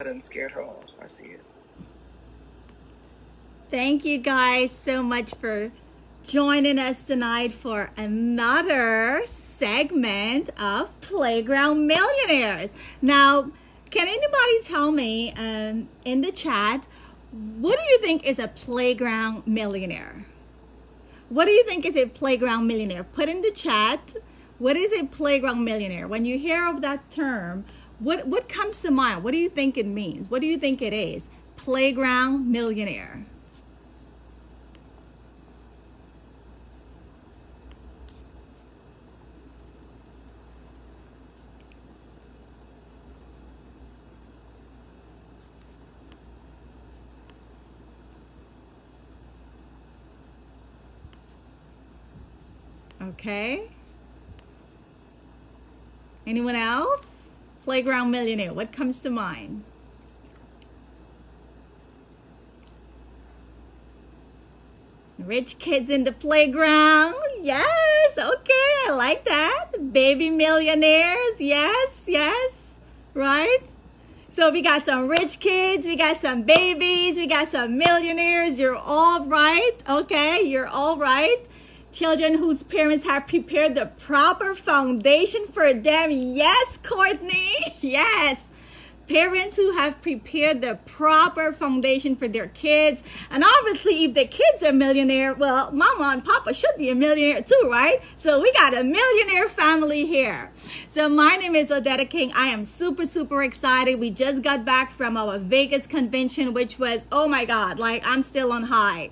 and scared her off. I see it. Thank you guys so much for joining us tonight for another segment of Playground Millionaires. Now, can anybody tell me in the chat, what do you think is a playground millionaire? What do you think is a playground millionaire? Put in the chat, what is a playground millionaire? When you hear of that term, what comes to mind? What do you think it means? What do you think it is? Playground millionaire. Okay. Anyone else? Playground millionaire. What comes to mind? Rich kids in the playground. Yes. Okay. I like that. Baby millionaires. Yes. Yes. Right? So we got some rich kids. We got some babies. We got some millionaires. You're all right. Okay. You're all right. Children whose parents have prepared the proper foundation for them. Yes, Courtney. Yes. Parents who have prepared the proper foundation for their kids. And obviously, if the kids are millionaire, well, mama and papa should be a millionaire too, right? So we got a millionaire family here. So my name is Odetta King. I am super, super excited. We just got back from our Vegas convention, which was, oh my God, like I'm still on high.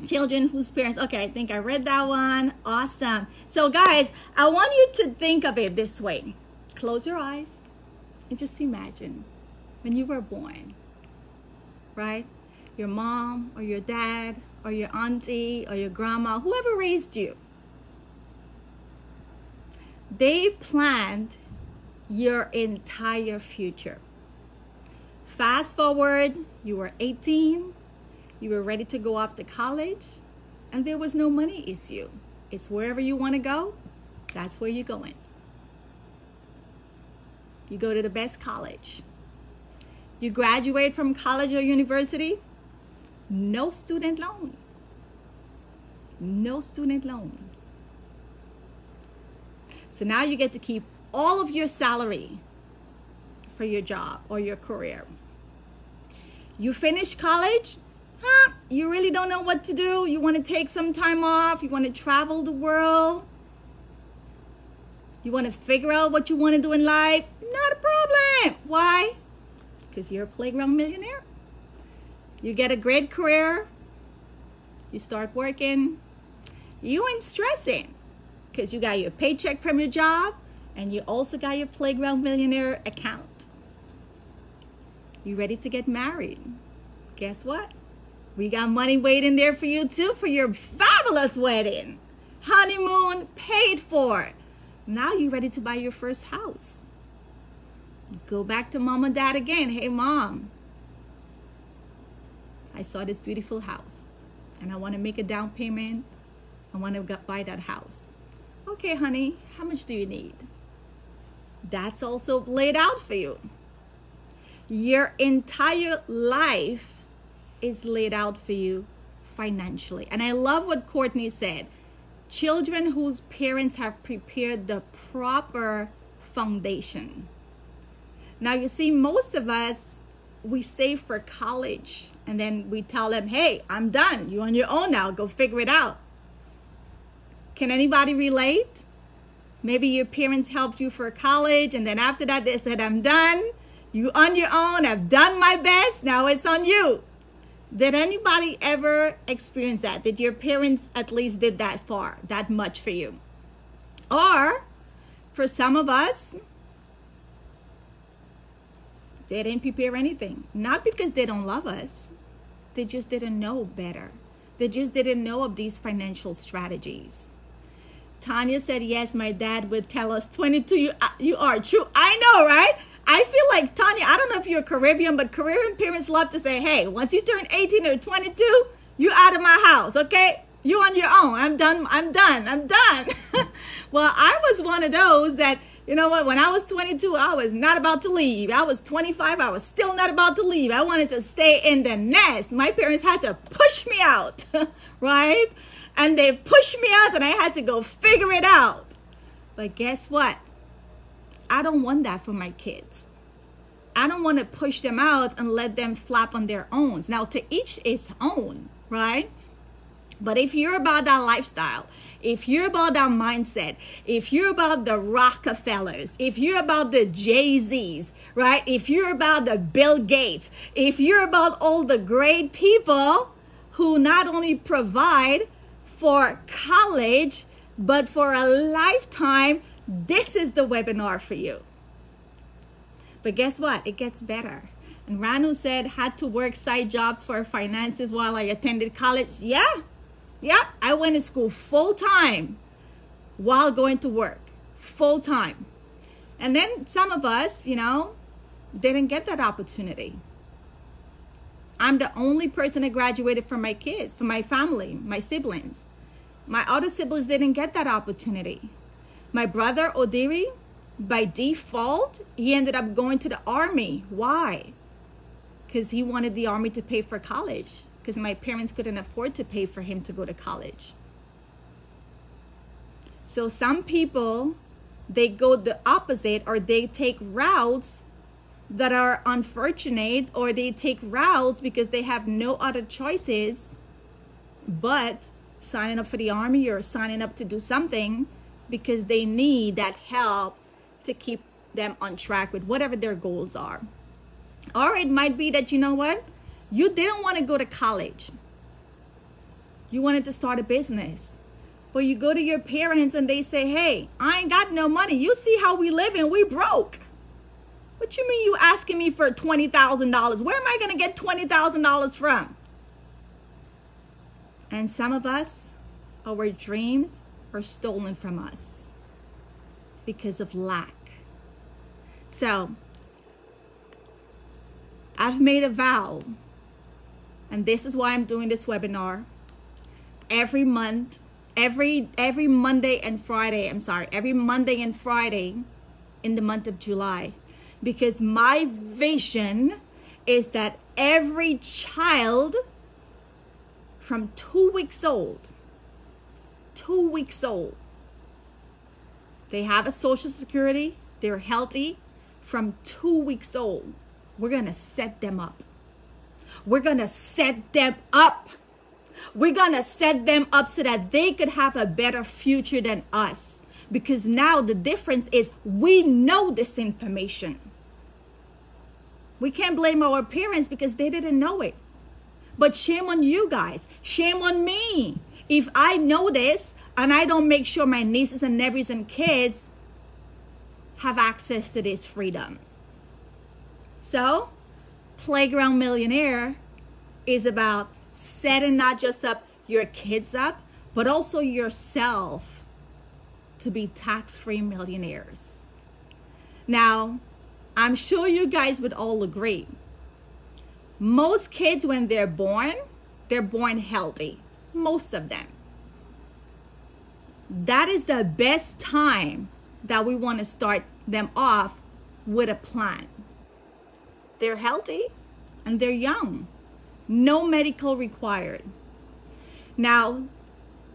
Children whose parents, okay, I think I read that one. Awesome. So guys, I want you to think of it this way. Close your eyes and just imagine when you were born, right? Your mom or your dad or your auntie or your grandma, whoever raised you, they planned your entire future. Fast forward, you were 18. You were ready to go off to college, and there was no money issue. It's wherever you want to go, that's where you're going. You go to the best college. You graduate from college or university, no student loan. No student loan. So now you get to keep all of your salary for your job or your career. You finish college, you really don't know what to do. You want to take some time off. You want to travel the world. You want to figure out what you want to do in life. Not a problem. Why? Because you're a playground millionaire. You get a great career. You start working. You ain't stressing because you got your paycheck from your job and you also got your playground millionaire account. You ready to get married? Guess what? We got money waiting there for you too for your fabulous wedding. Honeymoon paid for. Now you're ready to buy your first house. Go back to mom and dad again. Hey, mom, I saw this beautiful house and I want to make a down payment. I want to buy that house. Okay, honey, how much do you need? That's also laid out for you. Your entire life is laid out for you financially. And I love what Courtney said. Children whose parents have prepared the proper foundation. Now, you see, most of us, we save for college and then we tell them, hey, I'm done. You're on your own now. Go figure it out. Can anybody relate? Maybe your parents helped you for college and then after that they said, I'm done. You on your own. I've done my best. Now it's on you. Did anybody ever experience that? Did your parents at least did that much for you? Or for some of us, they didn't prepare anything. Not because they don't love us. They just didn't know better. They just didn't know of these financial strategies. Tanya said, yes, my dad would tell us 22, you are true. I know, right? I feel like, Tanya, I don't know if you're Caribbean, but Caribbean parents love to say, hey, once you turn 18 or 22, you're out of my house, okay? You're on your own. I'm done. Well, I was one of those that You know what? When I was 22, I was not about to leave. I was 25, I was still not about to leave. I wanted to stay in the nest. My parents had to push me out, right? And they pushed me out and I had to go figure it out. But guess what? I don't want that for my kids. I don't want to push them out and let them flap on their own. Now, to each his own, right? But if you're about that lifestyle, if you're about that mindset, if you're about the Rockefellers, if you're about the Jay-Z's, right? If you're about the Bill Gates, if you're about all the great people who not only provide for college, but for a lifetime, this is the webinar for you. But guess what? It gets better. And Ranu said, had to work side jobs for finances while I attended college. Yeah. Yep, I went to school full time while going to work, full time. And then some of us, you know, didn't get that opportunity. I'm the only person that graduated from my kids, from my family, my siblings. My other siblings didn't get that opportunity. My brother, Odiri, by default, he ended up going to the army. Why? Because he wanted the army to pay for college. Because my parents couldn't afford to pay for him to go to college. So some people, they go the opposite, or they take routes that are unfortunate, or they take routes because they have no other choices but signing up for the army or signing up to do something because they need that help to keep them on track with whatever their goals are. Or it might be that, you know what? You didn't want to go to college. You wanted to start a business. But you go to your parents and they say, hey, I ain't got no money. You see how we live and we broke. What you mean you asking me for $20,000? Where am I going to get $20,000 from? And some of us, our dreams are stolen from us because of lack. So I've made a vow. And this is why I'm doing this webinar every month, every Monday and Friday in the month of July. Because my vision is that every child from 2 weeks old, they have a social security, they're healthy, from 2 weeks old, we're going to set them up. We're going to set them up. We're going to set them up so that they could have a better future than us. Because now the difference is we know this information. We can't blame our parents because they didn't know it. But shame on you guys. Shame on me. If I know this and I don't make sure my nieces and nephews and kids have access to this freedom. So, Playground Millionaire is about setting not just up your kids up, but also yourself to be tax-free millionaires. Now, I'm sure you guys would all agree. Most kids, when they're born healthy. Most of them. That is the best time that we want to start them off with a plan. They're healthy and they're young. No medical required. Now,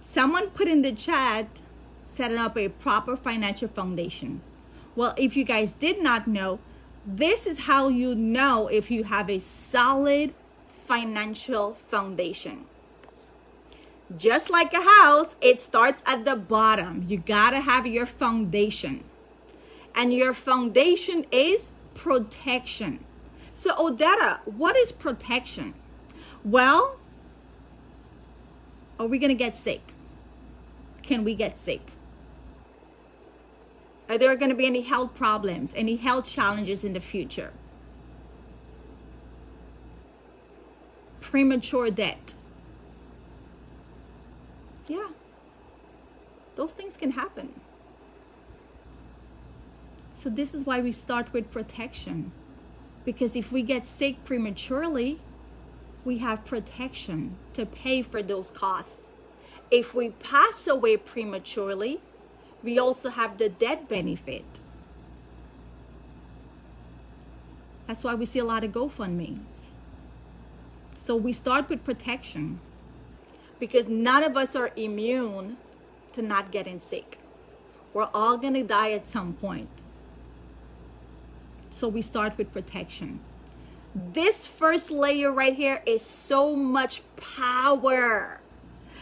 someone put in the chat, setting up a proper financial foundation. Well, if you guys did not know, this is how you know if you have a solid financial foundation. Just like a house, it starts at the bottom. You gotta have your foundation. And your foundation is protection. So Odetta, what is protection? Well, are we gonna get sick? Can we get sick? Are there gonna be any health problems, any health challenges in the future? Premature death. Yeah, those things can happen. So this is why we start with protection. Because if we get sick prematurely, we have protection to pay for those costs. If we pass away prematurely, we also have the death benefit. That's why we see a lot of GoFundMes. So we start with protection, because none of us are immune to not getting sick. We're all going to die at some point. So we start with protection. This first layer right here is so much power,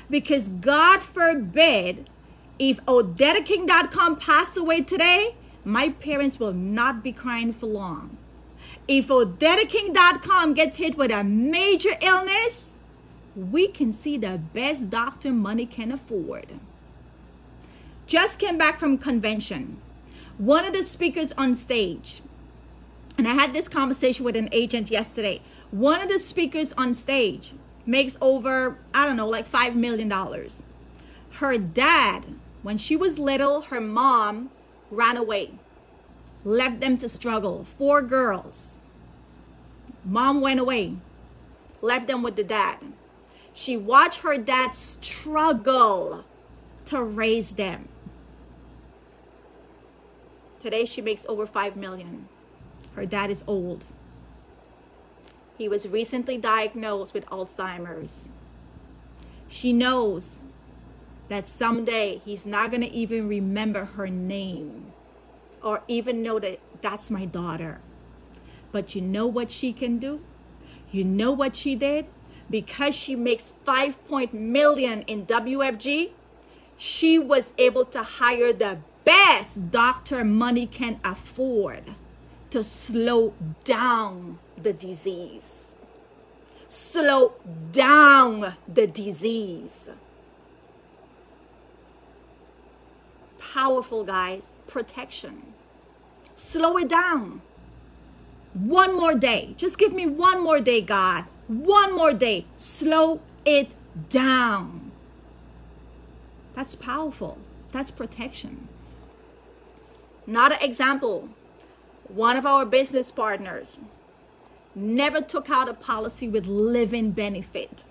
because God forbid if OdettaKing.com passed away today, my parents will not be crying for long. If OdettaKing.com gets hit with a major illness, we can see the best doctor money can afford. Just came back from convention. One of the speakers on stage, and I had this conversation with an agent yesterday. One of the speakers on stage makes over, I don't know, like $5 million. Her dad, when she was little, her mom ran away, left them to struggle. 4 girls. Mom went away, left them with the dad. She watched her dad struggle to raise them. Today she makes over $5 million. Her dad is old. He was recently diagnosed with Alzheimer's. She knows that someday he's not going to even remember her name or even know that that's my daughter. But you know what she can do? You know what she did? Because she makes $5 million in WFG, she was able to hire the best doctor money can afford to slow down the disease. Slow down the disease. Powerful, guys. Protection. Slow it down. One more day. Just give me one more day, God. One more day. Slow it down. That's powerful. That's protection. Another example. One of our business partners never took out a policy with living benefit.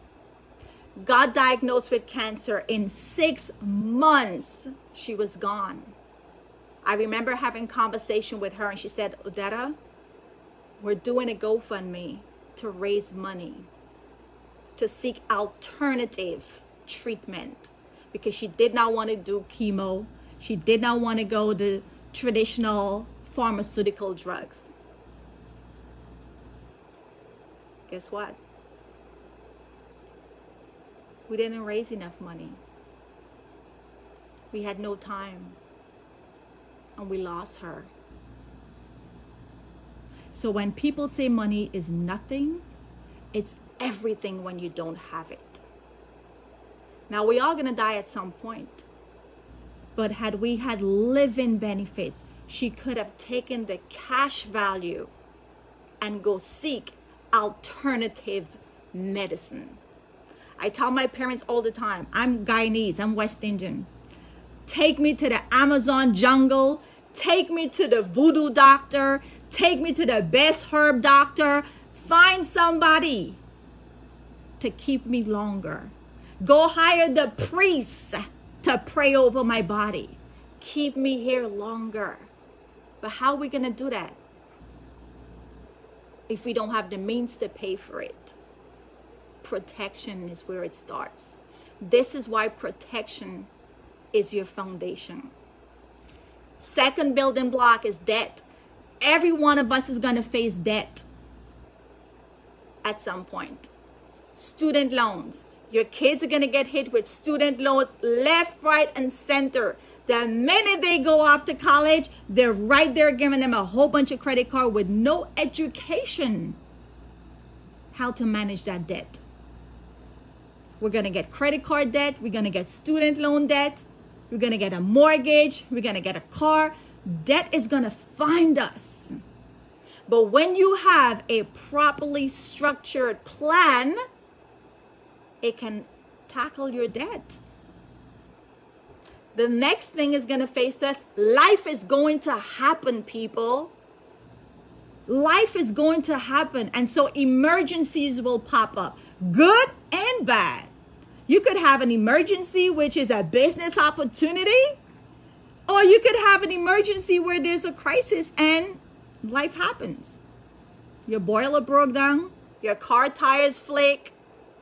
Got diagnosed with cancer. In 6 months, she was gone. I remember having conversation with her and she said, Odetta, we're doing a GoFundMe to raise money to seek alternative treatment, because she did not want to do chemo. She did not want to go the traditional pharmaceutical drugs. Guess what? We didn't raise enough money. We had no time. And we lost her. So when people say money is nothing, it's everything when you don't have it. Now, we're all going to die at some point. But had we had living benefits, she could have taken the cash value and go seek alternative medicine. I tell my parents all the time, I'm Guyanese, I'm West Indian. Take me to the Amazon jungle. Take me to the voodoo doctor. Take me to the best herb doctor. Find somebody to keep me longer. Go hire the priests to pray over my body. Keep me here longer. But how are we going to do that if we don't have the means to pay for it? Protection is where it starts. This is why protection is your foundation. Second building block is debt. Every one of us is going to face debt at some point. Student loans. Your kids are going to get hit with student loans left, right, and center. The minute they go off to college, they're right there giving them a whole bunch of credit card with no education how to manage that debt. We're going to get credit card debt. We're going to get student loan debt. We're going to get a mortgage. We're going to get a car. Debt is going to find us. But when you have a properly structured plan, it can tackle your debt. The next thing is going to face us. Life is going to happen, people. Life is going to happen. And so emergencies will pop up, good and bad. You could have an emergency, which is a business opportunity, or you could have an emergency where there's a crisis and life happens. Your boiler broke down, your car tires flick.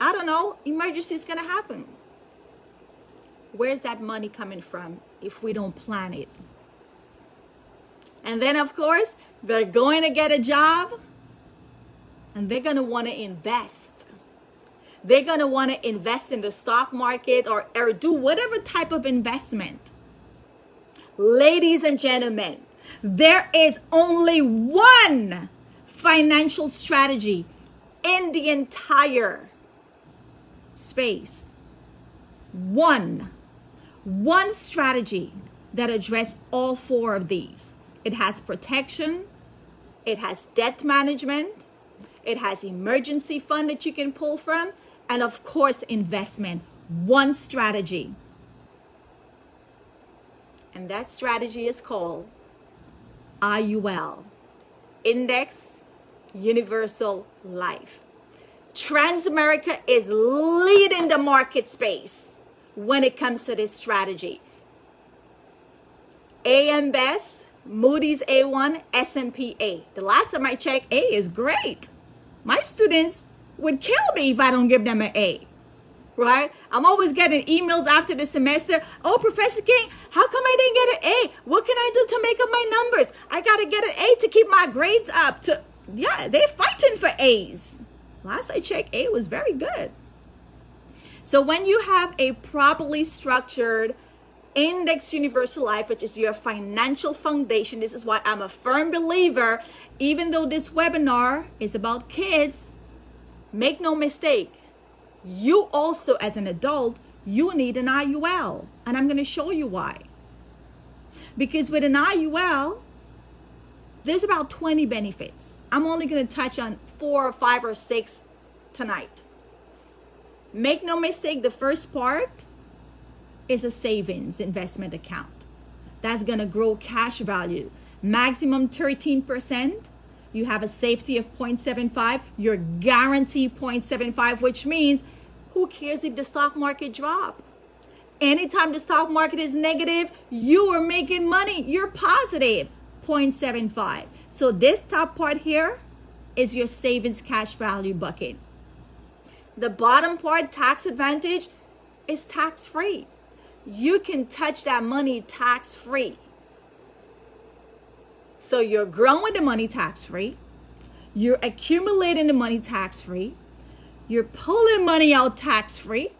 I don't know, emergency is going to happen. Where's that money coming from if we don't plan it? And then, of course, they're going to get a job and they're going to want to invest. They're going to want to invest in the stock market or do whatever type of investment. Ladies and gentlemen, there is only one financial strategy in the entire space. One strategy that addresses all four of these. It has protection, it has debt management, it has emergency fund that you can pull from, and of course, investment. One strategy. And that strategy is called IUL, Index Universal Life. Transamerica is leading the market space when it comes to this strategy. AM Best, Moody's A1, S&P A. The last time I checked, A is great. My students would kill me if I don't give them an A, right? I'm always getting emails after the semester. Oh, Professor King, how come I didn't get an A? What can I do to make up my numbers? I got to get an A to keep my grades up. Yeah, they're fighting for A's. Last I checked, A was very good. So when you have a properly structured Index Universal Life, which is your financial foundation, this is why I'm a firm believer, even though this webinar is about kids, make no mistake, you also as an adult, you need an IUL. And I'm going to show you why. Because with an IUL, there's about 20 benefits. I'm only going to touch on 4 or 5 or 6 tonight. Make no mistake, the first part is a savings investment account. That's going to grow cash value. Maximum 13%. You have a safety of 0.75. You're guaranteed 0.75, which means who cares if the stock market drop? Anytime the stock market is negative, you are making money. You're positive 0.75. So this top part here is your savings cash value bucket. The bottom part, tax advantage, is tax-free. You can touch that money tax-free. So you're growing the money tax-free. You're accumulating the money tax-free. You're pulling money out tax-free.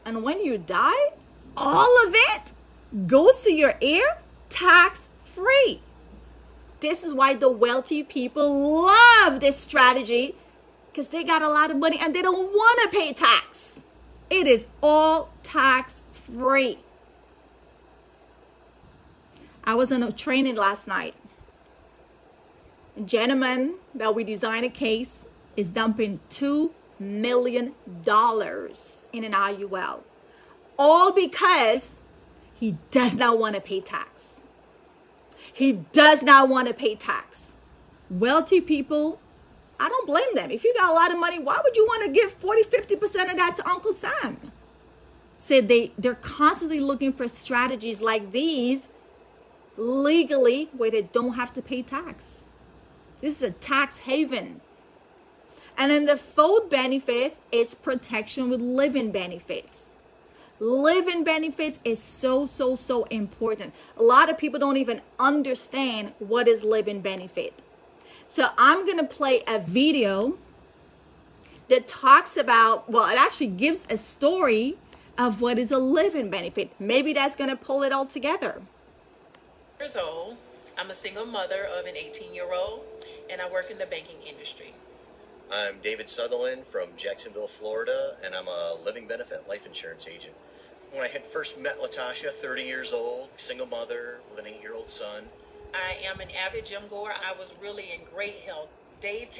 And when you die, all of it goes to your heir tax-free. This is why the wealthy people love this strategy, because they got a lot of money and they don't want to pay tax. It is all tax-free. I was in a training last night. A gentleman that we designed a case is dumping $2 million in an IUL. All because he does not want to pay tax. He does not want to pay tax. Wealthy people, I don't blame them. If you got a lot of money, why would you want to give 40-50% of that to Uncle Sam? So they're constantly looking for strategies like these legally where they don't have to pay tax. This is a tax haven. And then the fourth benefit is protection with living benefits. Living benefits is so important. A lot of people don't even understand what is living benefit. So I'm going to play a video that talks about, well, it actually gives a story of what is a living benefit. Maybe that's going to pull it all together. Years old. I'm a single mother of an 18-year-old, and I work in the banking industry. I'm David Sutherland from Jacksonville, Florida, and I'm a living benefit life insurance agent. When I had first met Latasha, 30 years old, single mother with an 8-year-old son. I am an avid gym goer. I was really in great health. Dave